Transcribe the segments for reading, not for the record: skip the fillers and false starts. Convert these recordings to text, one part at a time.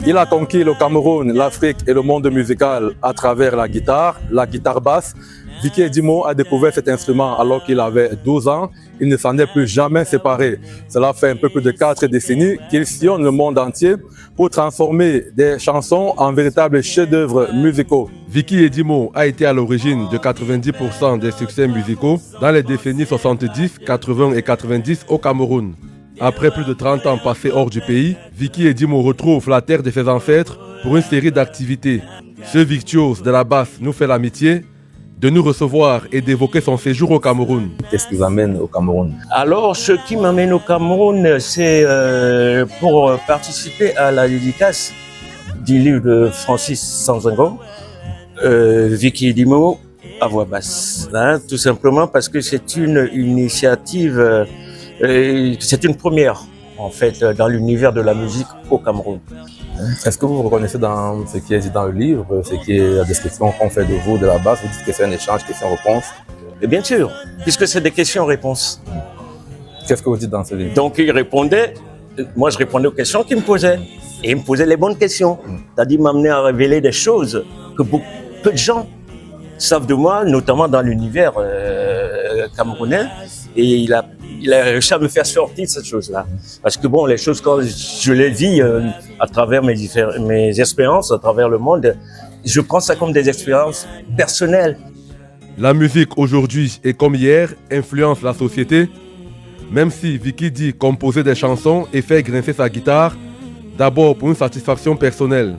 Il a conquis le Cameroun, l'Afrique et le monde musical à travers la guitare basse. Vicky Edimo a découvert cet instrument alors qu'il avait 12 ans. Il ne s'en est plus jamais séparé. Cela fait un peu plus de 4 décennies qu'il sillonne le monde entier pour transformer des chansons en véritables chefs-d'œuvre musicaux. Vicky Edimo a été à l'origine de 90% des succès musicaux dans les décennies 70, 80 et 90 au Cameroun. Après plus de 30 ans passés hors du pays, Vicky Edimo retrouve la terre de ses ancêtres pour une série d'activités. Ce virtuose de la basse nous fait l'amitié de nous recevoir et d'évoquer son séjour au Cameroun. Qu'est-ce qui vous amène au Cameroun? Alors, ce qui m'amène au Cameroun, c'est pour participer à la dédicace du livre de Francis Sanzango, Vicky Edimo, à voix basse. Hein, tout simplement parce que c'est une initiative, c'est une première, en fait, dans l'univers de la musique au Cameroun. Est-ce que vous vous reconnaissez dans ce qui est dit dans le livre, ce qui est la description qu'on fait de vous, de la basse? Vous dites que c'est un échange questions-réponses? Et bien sûr, puisque c'est des questions-réponses. Qu'est-ce que vous dites dans ce livre? Donc il répondait, moi je répondais aux questions qu'il me posait. Et il me posait les bonnes questions. C'est-à-dire m'amener à révéler des choses que peu de gens savent de moi, notamment dans l'univers camerounais. Et il a réussi à me faire sortir de cette chose-là. Parce que bon, les choses, quand je les vis à travers mes expériences, à travers le monde, je prends ça comme des expériences personnelles. La musique aujourd'hui et comme hier influence la société. Même si Vicky dit composer des chansons et faire grincer sa guitare, d'abord pour une satisfaction personnelle.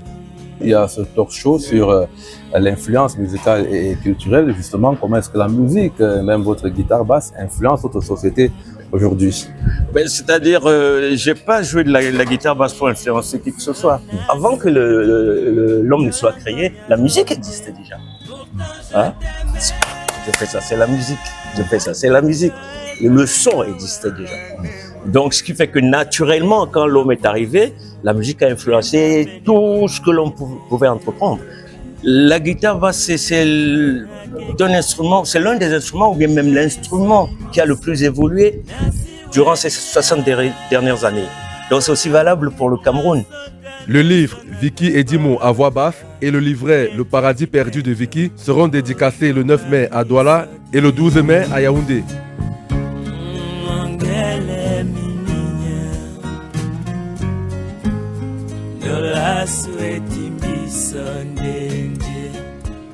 Il y a ce talk show sur l'influence musicale et culturelle, justement, comment est-ce que la musique, même votre guitare basse, influence notre société aujourd'hui? Ben, c'est-à-dire, j'ai pas joué de la guitare basse pour influencer qui que ce soit. Avant que l'homme ne soit créé, la musique existait déjà. Hein? Je fais ça, c'est la musique. Je fais ça, c'est la musique. Et le son existait déjà. Donc, ce qui fait que naturellement, quand l'homme est arrivé, la musique a influencé tout ce que l'on pouvait entreprendre. La guitare basse, c'est l'un des instruments, ou bien même l'instrument qui a le plus évolué durant ces 60 dernières années. Donc, c'est aussi valable pour le Cameroun. Le livre Vicky Edimo à voix basse et le livret Le paradis perdu de Vicky seront dédicacés le 9 mai à Douala et le 12 mai à Yaoundé. Yola sweaty me Sunday.